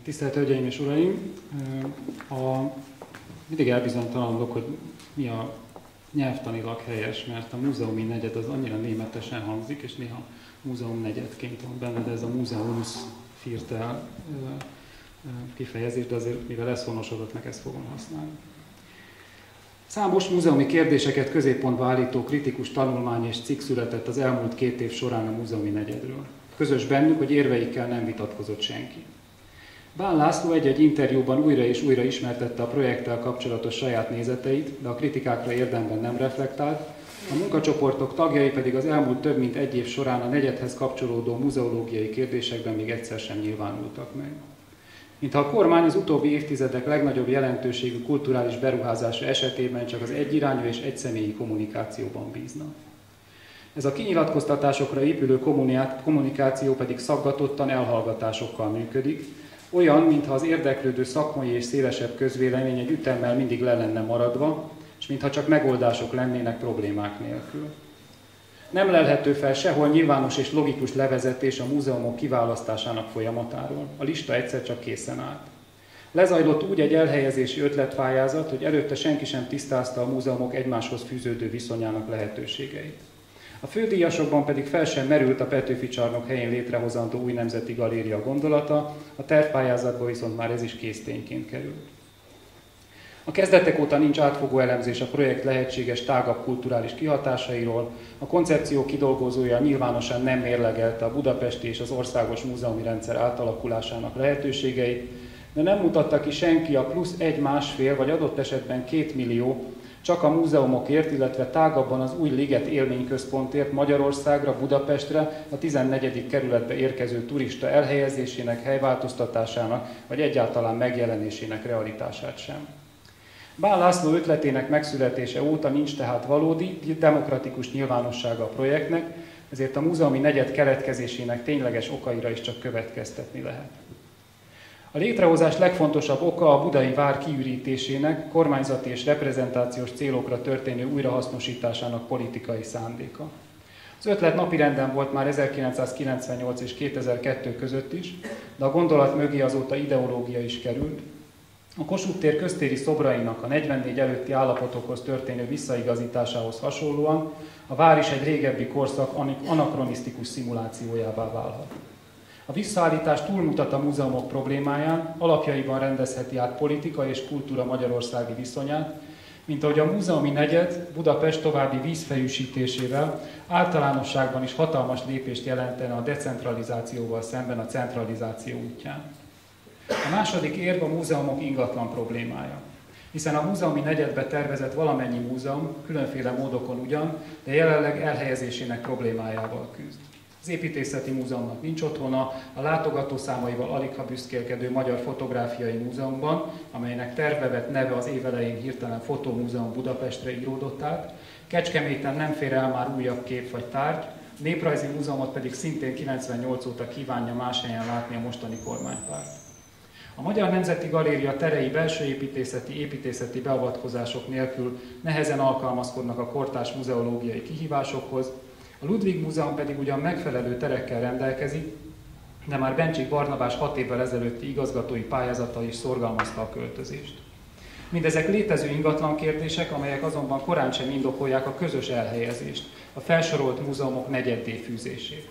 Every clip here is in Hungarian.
Tisztelt Hölgyeim és Uraim! Mindig elbizonytalanodok, hogy mi a nyelvtanilag helyes, mert a múzeumi negyed az annyira németesen hangzik, és néha múzeum negyedként van benne, de ez a Museumsviertel kifejezés, de azért mivel ez honosodott, meg ezt fogom használni. Számos múzeumi kérdéseket középpontba állító kritikus tanulmány és cikk született az elmúlt 2 év során a múzeumi negyedről. Közös bennük, hogy érveikkel nem vitatkozott senki. Bán László egy-egy interjúban újra és újra ismertette a projekttel kapcsolatos saját nézeteit, de a kritikákra érdemben nem reflektált, a munkacsoportok tagjai pedig az elmúlt több mint 1 év során a negyedhez kapcsolódó muzeológiai kérdésekben még egyszer sem nyilvánultak meg. Mintha a kormány az utóbbi évtizedek legnagyobb jelentőségű kulturális beruházása esetében csak az egyirányú és egyszemélyi kommunikációban bízna. Ez a kinyilatkoztatásokra épülő kommunikáció pedig szaggatottan elhallgatásokkal működik, olyan, mintha az érdeklődő szakmai és szélesebb közvélemény egy ütemmel mindig le lenne maradva, és mintha csak megoldások lennének problémák nélkül. Nem lelhető fel sehol nyilvános és logikus levezetés a múzeumok kiválasztásának folyamatáról. A lista egyszer csak készen állt. Lezajlott úgy egy elhelyezési ötletpályázat, hogy előtte senki sem tisztázta a múzeumok egymáshoz fűződő viszonyának lehetőségeit. A fődíjasokban pedig fel sem merült a Petőfi csarnok helyén létrehozandó új nemzeti galéria gondolata, a tervpályázatba viszont már ez is késztényként került. A kezdetek óta nincs átfogó elemzés a projekt lehetséges tágabb kulturális kihatásairól, a koncepció kidolgozója nyilvánosan nem mérlegelte a budapesti és az országos múzeumi rendszer átalakulásának lehetőségeit, de nem mutatta ki senki a plusz 1-1,5 vagy adott esetben 2 millió csak a múzeumokért, illetve tágabban az új Liget élményközpontért Magyarországra, Budapestre, a 14. kerületbe érkező turista elhelyezésének, helyváltoztatásának, vagy egyáltalán megjelenésének realitását sem. Bán László ötletének megszületése óta nincs tehát valódi, demokratikus nyilvánossága a projektnek, ezért a múzeumi negyed keletkezésének tényleges okaira is csak következtetni lehet. A létrehozás legfontosabb oka a budai vár kiürítésének, kormányzati és reprezentációs célokra történő újrahasznosításának politikai szándéka. Az ötlet napirenden volt már 1998 és 2002 között is, de a gondolat mögé azóta ideológia is került. A Kossuth tér köztéri szobrainak a 44 előtti állapotokhoz történő visszaigazításához hasonlóan a vár is egy régebbi korszak anakronisztikus szimulációjává válhat. A visszaállítás túlmutat a múzeumok problémáján, alapjaiban rendezheti át politika és kultúra magyarországi viszonyát, mint ahogy a múzeumi negyed Budapest további vízfejűsítésével általánosságban is hatalmas lépést jelentene a decentralizációval szemben a centralizáció útján. A második érv a múzeumok ingatlan problémája, hiszen a múzeumi negyedbe tervezett valamennyi múzeum különféle módokon ugyan, de jelenleg elhelyezésének problémájával küzd. Az Építészeti Múzeumnak nincs otthona, a látogatószámaival aligha büszkélkedő Magyar Fotográfiai Múzeumban, amelynek tervbe vett neve az év elején hirtelen Fotómúzeum Budapestre íródott át, Kecskeméten nem fér el már újabb kép vagy tárgy, Néprajzi Múzeumot pedig szintén 98 óta kívánja más helyen látni a mostani kormánypárt. A Magyar Nemzeti Galéria terei belső építészeti beavatkozások nélkül nehezen alkalmazkodnak a kortárs muzeológiai kihívásokhoz, a Ludwig Múzeum pedig ugyan megfelelő terekkel rendelkezik, de már Bencsik Barnabás 6 évvel ezelőtti igazgatói pályázata is szorgalmazta a költözést. Mindezek létező ingatlan kérdések, amelyek azonban korán sem indokolják a közös elhelyezést, a felsorolt múzeumok negyeddé fűzését.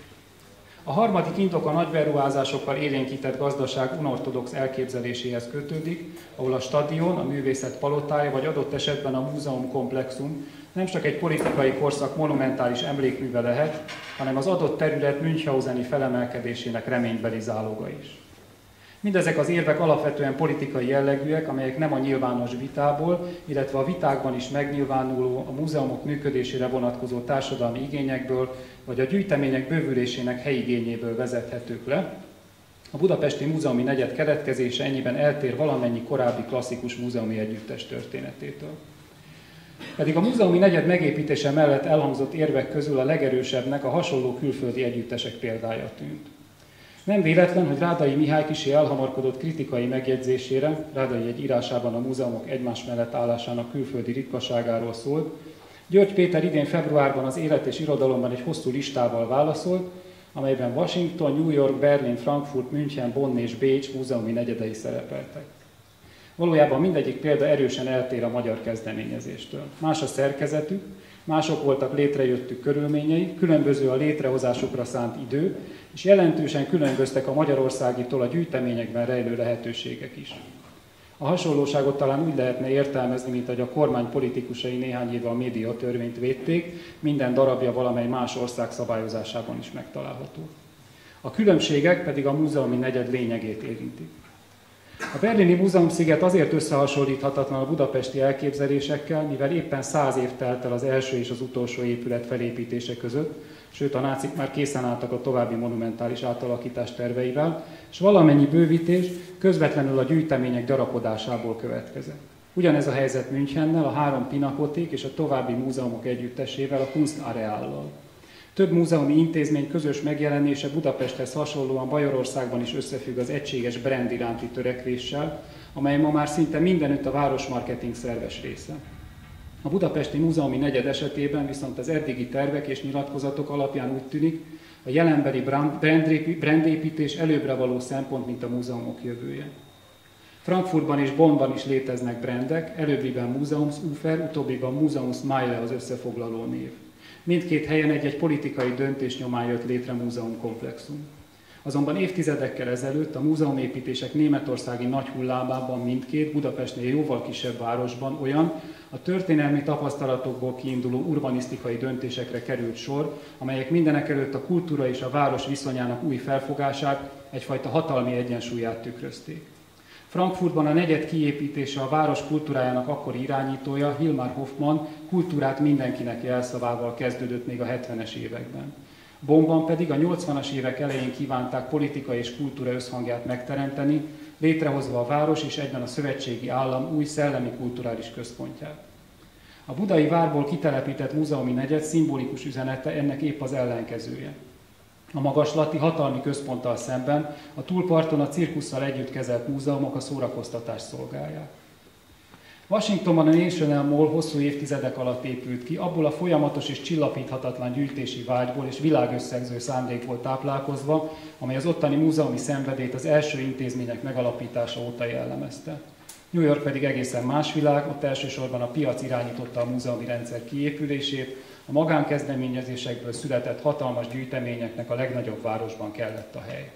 A harmadik indok a nagy beruházásokkal élénkített gazdaság unorthodox elképzeléséhez kötődik, ahol a stadion, a művészet palotája vagy adott esetben a múzeumkomplexum nem csak egy politikai korszak monumentális emlékműve lehet, hanem az adott terület münchhauseni felemelkedésének reménybeli záloga is. Mindezek az érvek alapvetően politikai jellegűek, amelyek nem a nyilvános vitából, illetve a vitákban is megnyilvánuló a múzeumok működésére vonatkozó társadalmi igényekből, vagy a gyűjtemények bővülésének helyigényéből vezethetők le. A budapesti múzeumi negyed keletkezése ennyiben eltér valamennyi korábbi klasszikus múzeumi együttes történetétől. Pedig a múzeumi negyed megépítése mellett elhangzott érvek közül a legerősebbnek a hasonló külföldi együttesek példája tűnt. Nem véletlen, hogy Rádai Mihály kissé elhamarkodott kritikai megjegyzésére, Rádai egy írásában a múzeumok egymás mellett állásának külföldi ritkaságáról szólt, György Péter idén februárban az Élet és Irodalomban egy hosszú listával válaszolt, amelyben Washington, New York, Berlin, Frankfurt, München, Bonn és Bécs múzeumi negyedei szerepeltek. Valójában mindegyik példa erősen eltér a magyar kezdeményezéstől. Más a szerkezetük, mások voltak létrejöttük körülményei, különböző a létrehozásukra szánt idő, és jelentősen különböztek a magyarországitól a gyűjteményekben rejlő lehetőségek is. A hasonlóságot talán úgy lehetne értelmezni, mint hogy a kormány politikusai néhány éve a médiatörvényt védték, minden darabja valamely más ország szabályozásában is megtalálható. A különbségek pedig a múzeumi negyed lényegét érintik. A berlini múzeumsziget azért összehasonlíthatatlan a budapesti elképzelésekkel, mivel éppen 100 év telt el az első és az utolsó épület felépítése között, sőt a nácik már készen álltak a további monumentális átalakítás terveivel, és valamennyi bővítés közvetlenül a gyűjtemények gyarapodásából következett. Ugyanez a helyzet Münchennel, a 3 pinakoték és a további múzeumok együttesével, a Kunstareállal. Több múzeumi intézmény közös megjelenése Budapesthez hasonlóan Bajorországban is összefügg az egységes brand iránti törekvéssel, amely ma már szinte mindenütt a városmarketing szerves része. A budapesti múzeumi negyed esetében viszont az eddigi tervek és nyilatkozatok alapján úgy tűnik, a jelenbeli brandépítés előbbre való szempont, mint a múzeumok jövője. Frankfurtban és Bonnban is léteznek brandek, előbbiben Museumsufer, utóbbiban Museumsmeile az összefoglaló név. Mindkét helyen egy-egy politikai döntés nyomán jött létre múzeumkomplexum. Azonban évtizedekkel ezelőtt a múzeumépítések németországi nagy hullámában mindkét Budapestnél jóval kisebb városban olyan, a történelmi tapasztalatokból kiinduló urbanisztikai döntésekre került sor, amelyek mindenekelőtt a kultúra és a város viszonyának új felfogását, egyfajta hatalmi egyensúlyát tükrözték. Frankfurtban a negyed kiépítése a város kultúrájának akkori irányítója, Hilmar Hoffmann kultúrát mindenkinek jelszavával kezdődött még a 70-es években. Bonnban pedig a 80-as évek elején kívánták politika és kultúra összhangját megteremteni, létrehozva a város és egyben a szövetségi állam új szellemi kulturális központját. A budai várból kitelepített múzeumi negyed szimbolikus üzenete ennek épp az ellenkezője. A magaslati hatalmi központtal szemben a túlparton a cirkusszal együtt kezelt múzeumok a szórakoztatást szolgálják. Washingtonban a National Mall hosszú évtizedek alatt épült ki, abból a folyamatos és csillapíthatatlan gyűjtési vágyból és világösszegző szándékból táplálkozva, amely az ottani múzeumi szenvedélyt az első intézmények megalapítása óta jellemezte. New York pedig egészen más világ, ott elsősorban a piac irányította a múzeumi rendszer kiépülését, a magánkezdeményezésekből született hatalmas gyűjteményeknek a legnagyobb városban kellett a hely.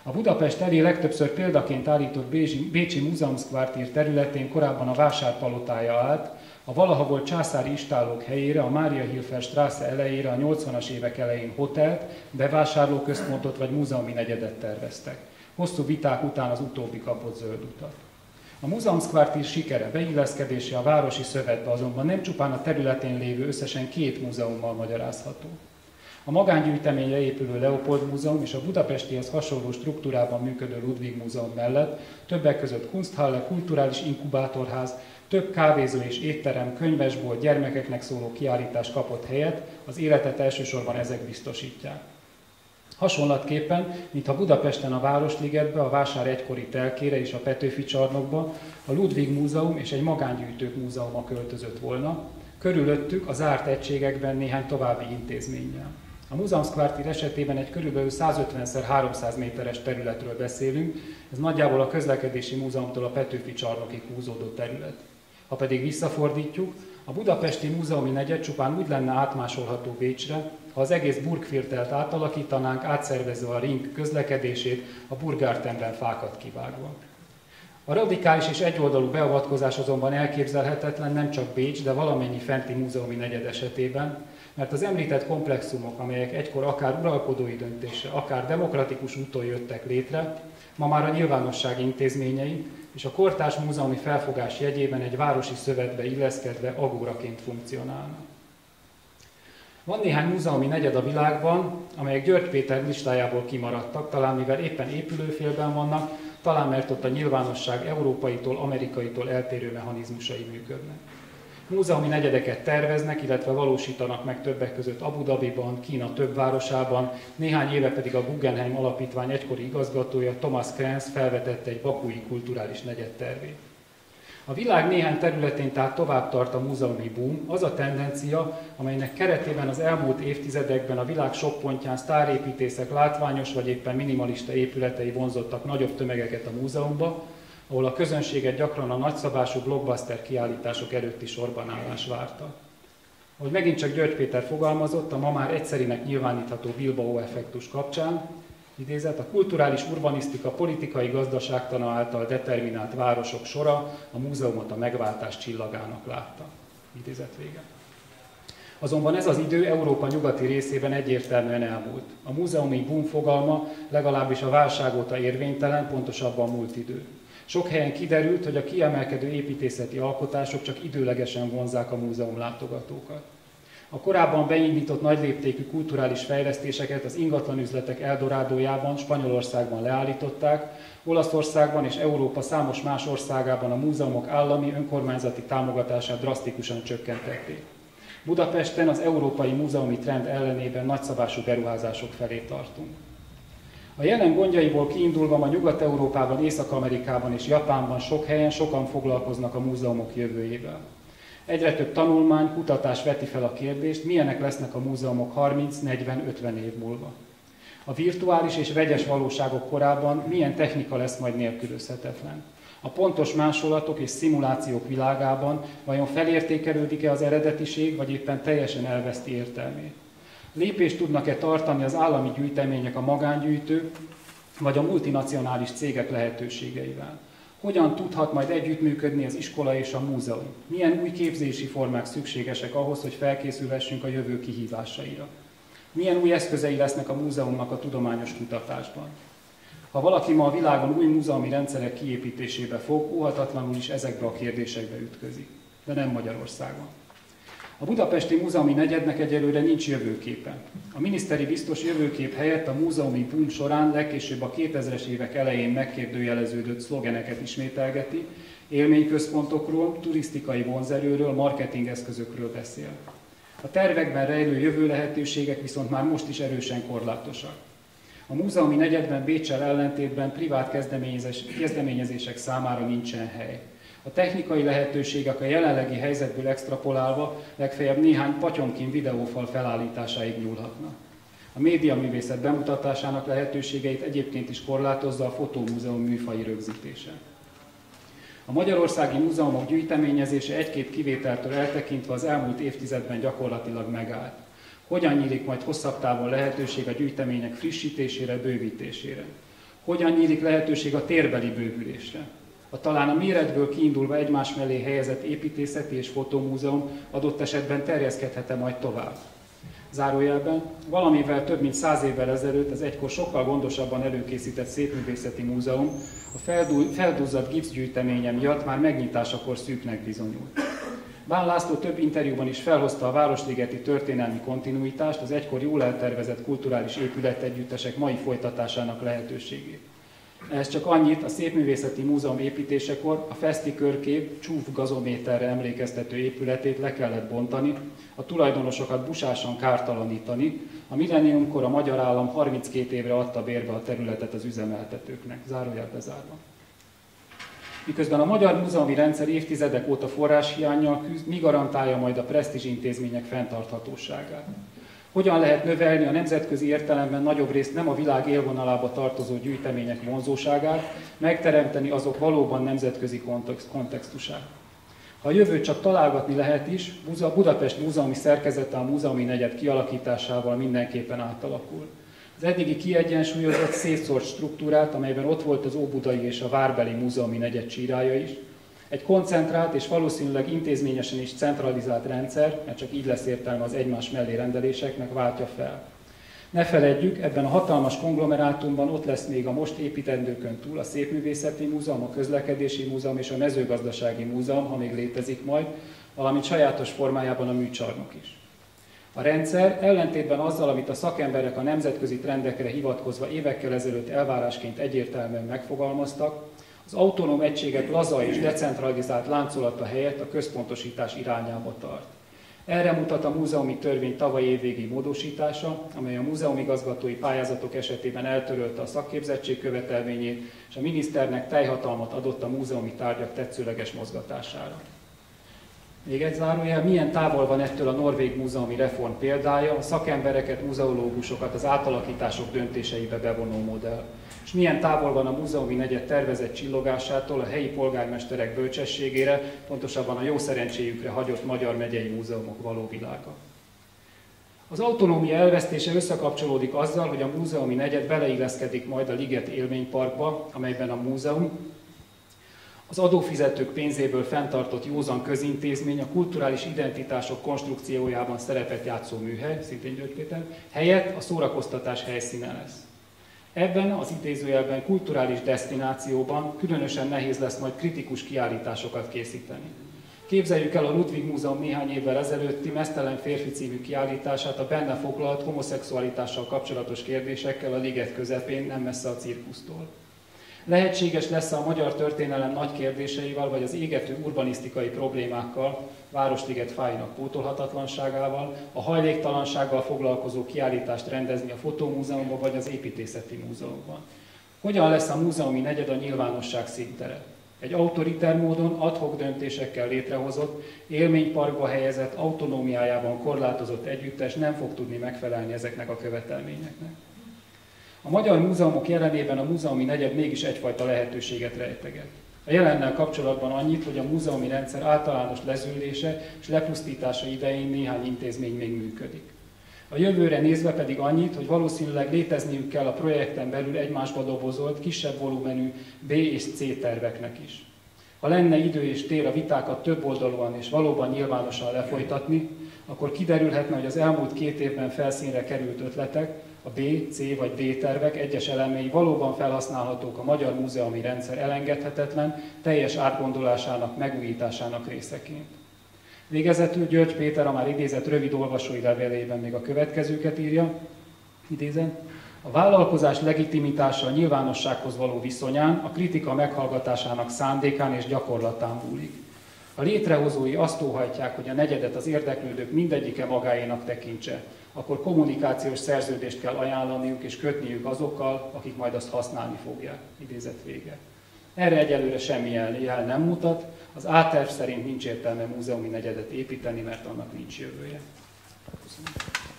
A Budapest elé legtöbbször példaként állított bécsi Museumsquartier területén korábban a vásárpalotája állt, a valaha volt császári istállók helyére, a Mariahilfer Straße elejére a 80-as évek elején hotelt, bevásárlóközpontot vagy múzeumi negyedet terveztek. Hosszú viták után az utóbbi kapott zöld utat. A Museumsquartier sikere, beilleszkedése a városi szövetbe azonban nem csupán a területén lévő összesen 2 múzeummal magyarázható. A magángyűjteményre épülő Leopold Múzeum és a budapestihez hasonló struktúrában működő Ludwig Múzeum mellett többek között Kunsthalle, kulturális inkubátorház, több kávézó és étterem, könyvesbolt, gyermekeknek szóló kiállítás kapott helyet, az életet elsősorban ezek biztosítják. Hasonlatképpen, mintha Budapesten a Városligetbe, a vásár egykori telkére és a Petőfi csarnokba a Ludwig Múzeum és egy magángyűjtők múzeuma költözött volna, körülöttük a zárt egységekben néhány további intézménnyel. A Museumsquartier esetében egy körülbelül 150x300 méteres területről beszélünk, ez nagyjából a közlekedési múzeumtól a Petőfi csarnokig húzódó terület. Ha pedig visszafordítjuk, a budapesti múzeumi negyed csupán úgy lenne átmásolható Bécsre, ha az egész Burgviertelt átalakítanánk, átszervezve a ring közlekedését, a Burggartenben fákat kivágva. A radikális és egyoldalú beavatkozás azonban elképzelhetetlen nem csak Bécs, de valamennyi fenti múzeumi negyed esetében, mert az említett komplexumok, amelyek egykor akár uralkodói döntésre, akár demokratikus úton jöttek létre, ma már a nyilvánosság intézményei, és a kortárs múzeumi felfogás jegyében egy városi szövetbe illeszkedve agóraként funkcionálnak. Van néhány múzeumi negyed a világban, amelyek György Péter listájából kimaradtak, talán mivel éppen épülőfélben vannak, talán mert ott a nyilvánosság európaitól, amerikaitól eltérő mechanizmusai működnek. Múzeumi negyedeket terveznek, illetve valósítanak meg többek között Abu Dhabiban, Kína több városában, néhány éve pedig a Guggenheim Alapítvány egykori igazgatója Thomas Krenz felvetette egy bakúi kulturális negyed tervét. A világ néhány területén tehát tovább tart a múzeumi boom, az a tendencia, amelynek keretében az elmúlt évtizedekben a világ sok pontján sztárépítészek látványos vagy éppen minimalista épületei vonzottak nagyobb tömegeket a múzeumba, ahol a közönséget gyakran a nagyszabású blockbuster kiállítások előtti sorbanállás várta. Ahogy megint csak György Péter fogalmazott, a ma már egyszerinek nyilvánítható Bilbao effektus kapcsán, idézet, a kulturális urbanisztika politikai gazdaságtana által determinált városok sora a múzeumot a megváltás csillagának látta. Idézet vége. Azonban ez az idő Európa nyugati részében egyértelműen elmúlt. A múzeumi boom fogalma legalábbis a válság óta érvénytelen, pontosabban múlt idő. Sok helyen kiderült, hogy a kiemelkedő építészeti alkotások csak időlegesen vonzzák a múzeum látogatókat. A korábban beindított nagyléptékű kulturális fejlesztéseket az ingatlanüzletek eldorádójában, Spanyolországban leállították, Olaszországban és Európa számos más országában a múzeumok állami önkormányzati támogatását drasztikusan csökkentették. Budapesten az európai múzeumi trend ellenében nagyszabású beruházások felé tartunk. A jelen gondjaiból kiindulva ma Nyugat-Európában, Észak-Amerikában és Japánban sok helyen sokan foglalkoznak a múzeumok jövőjével. Egyre több tanulmány, kutatás veti fel a kérdést, milyenek lesznek a múzeumok 30-40-50 év múlva. A virtuális és vegyes valóságok korában milyen technika lesz majd nélkülözhetetlen. A pontos másolatok és szimulációk világában vajon felértékelődik-e az eredetiség, vagy éppen teljesen elveszti értelmét? Lépést tudnak-e tartani az állami gyűjtemények a magángyűjtők, vagy a multinacionális cégek lehetőségeivel? Hogyan tudhat majd együttműködni az iskola és a múzeum? Milyen új képzési formák szükségesek ahhoz, hogy felkészülhessünk a jövő kihívásaira? Milyen új eszközei lesznek a múzeumnak a tudományos kutatásban? Ha valaki ma a világon új múzeumi rendszerek kiépítésébe fog, óhatatlanul is ezekbe a kérdésekbe ütközik. De nem Magyarországon. A budapesti múzeumi negyednek egyelőre nincs jövőképe. A miniszteri biztos jövőkép helyett a múzeumi boom során legkésőbb a 2000-es évek elején megkérdőjeleződött szlogeneket ismételgeti, élményközpontokról, turisztikai vonzerőről, marketingeszközökről beszél. A tervekben rejlő jövő lehetőségek viszont már most is erősen korlátosak. A múzeumi negyedben Béccsel ellentétben privát kezdeményezések számára nincsen hely. A technikai lehetőségek a jelenlegi helyzetből extrapolálva legfeljebb néhány Patyomkin videófal felállításáig nyúlhatnak. A médiaművészet bemutatásának lehetőségeit egyébként is korlátozza a fotómúzeum műfaji rögzítése. A magyarországi múzeumok gyűjteményezése egy-két kivételtől eltekintve az elmúlt évtizedben gyakorlatilag megállt. Hogyan nyílik majd hosszabb távon lehetőség a gyűjtemények frissítésére, bővítésére? Hogyan nyílik lehetőség a térbeli bővülésre? A talán a méretből kiindulva egymás mellé helyezett építészeti és fotómúzeum adott esetben terjeszkedhet-e majd tovább? Zárójelben, valamivel több mint 100 évvel ezelőtt az egykor sokkal gondosabban előkészített Szépművészeti Múzeum a felduzzadt gipszgyűjteménye miatt már megnyitásakor szűknek bizonyult. Bán László több interjúban is felhozta a városligeti történelmi kontinuitást, az egykor jól eltervezett kulturális épületegyüttesek mai folytatásának lehetőségét. Ehhez csak annyit, a Szépművészeti Múzeum építésekor a Feszti körkép csúf gazométerre emlékeztető épületét le kellett bontani, a tulajdonosokat busásan kártalanítani, a millenniumkor a magyar állam 32 évre adta bérbe a területet az üzemeltetőknek, zárójel bezárva. Miközben a magyar múzeumi rendszer évtizedek óta forráshiánnyal küzd, mi garantálja majd a presztízs intézmények fenntarthatóságát? Hogyan lehet növelni a nemzetközi értelemben nagyobb részt nem a világ élvonalába tartozó gyűjtemények vonzóságát, megteremteni azok valóban nemzetközi kontextusát? Ha a jövőt csak találgatni lehet is, Budapest múzeumi szerkezete a múzeumi negyed kialakításával mindenképpen átalakul. Az eddigi kiegyensúlyozott, szétszórt struktúrát, amelyben ott volt az óbudai és a várbeli múzeumi negyed csírája is, egy koncentrált és valószínűleg intézményesen is centralizált rendszer, mert csak így lesz értelme az egymás mellé rendeléseknek, váltja fel. Ne feledjük, ebben a hatalmas konglomerátumban ott lesz még a most építendőkön túl a Szépművészeti Múzeum, a Közlekedési Múzeum és a Mezőgazdasági Múzeum, ha még létezik majd, valamint sajátos formájában a műcsarnok is. A rendszer ellentétben azzal, amit a szakemberek a nemzetközi trendekre hivatkozva évekkel ezelőtt elvárásként egyértelműen megfogalmaztak, az autonóm egységek laza és decentralizált láncolata helyett a központosítás irányába tart. Erre mutat a múzeumi törvény tavalyi évvégi módosítása, amely a múzeumigazgatói pályázatok esetében eltörölte a szakképzettség követelményét, és a miniszternek teljhatalmat adott a múzeumi tárgyak tetszőleges mozgatására. Még egy zárójel, milyen távol van ettől a norvég múzeumi reform példája, a szakembereket, muzeológusokat az átalakítások döntéseibe bevonó modell. És milyen távol van a múzeumi negyed tervezett csillogásától a helyi polgármesterek bölcsességére, pontosabban a jó szerencséjükre hagyott magyar megyei múzeumok való világa. Az autonómia elvesztése összekapcsolódik azzal, hogy a múzeumi negyed beleilleszkedik majd a Liget élményparkba, amelyben a múzeum, az adófizetők pénzéből fenntartott józan közintézmény, a kulturális identitások konstrukciójában szerepet játszó műhely, szintén György Péter, helyett a szórakoztatás helyszíne lesz. Ebben az idézőjelben kulturális desztinációban különösen nehéz lesz majd kritikus kiállításokat készíteni. Képzeljük el a Ludwig Múzeum néhány évvel ezelőtti Meztelen férfi című kiállítását a benne foglalt homoszexualitással kapcsolatos kérdésekkel a Liget közepén, nem messze a cirkusztól. Lehetséges lesz a magyar történelem nagy kérdéseivel, vagy az égető urbanisztikai problémákkal, Városliget fáinak pótolhatatlanságával, a hajléktalansággal foglalkozó kiállítást rendezni a Fotómúzeumban vagy az Építészeti Múzeumban. Hogyan lesz a múzeumi negyed a nyilvánosság színtere? Egy autoriter módon ad hoc döntésekkel létrehozott, élményparkba helyezett, autonómiájában korlátozott együttes nem fog tudni megfelelni ezeknek a követelményeknek. A magyar múzeumok jelenében a múzeumi negyed mégis egyfajta lehetőséget rejteget. A jelennel kapcsolatban annyit, hogy a múzeumi rendszer általános lezűlése és lepusztítása idején néhány intézmény még működik. A jövőre nézve pedig annyit, hogy valószínűleg létezniük kell a projekten belül egymásba dobozolt, kisebb volumenű B és C terveknek is. Ha lenne idő és tér a vitákat többoldalúan és valóban nyilvánosan lefolytatni, akkor kiderülhetne, hogy az elmúlt 2 évben felszínre került ötletek, a B, C vagy D tervek egyes elemei valóban felhasználhatók a magyar múzeumi rendszer elengedhetetlen, teljes átgondolásának, megújításának részeként. Végezetül György Péter a már idézett rövid olvasói levelében még a következőket írja, idézem: a vállalkozás legitimitása a nyilvánossághoz való viszonyán, a kritika meghallgatásának szándékán és gyakorlatán múlik. A létrehozói azt óhajtják, hogy a negyedet az érdeklődők mindegyike magáénak tekintse, akkor kommunikációs szerződést kell ajánlaniuk és kötniük azokkal, akik majd azt használni fogják. Idézet vége. Erre egyelőre semmi jel nem mutat, az A-terv szerint nincs értelme múzeumi negyedet építeni, mert annak nincs jövője. Köszönöm.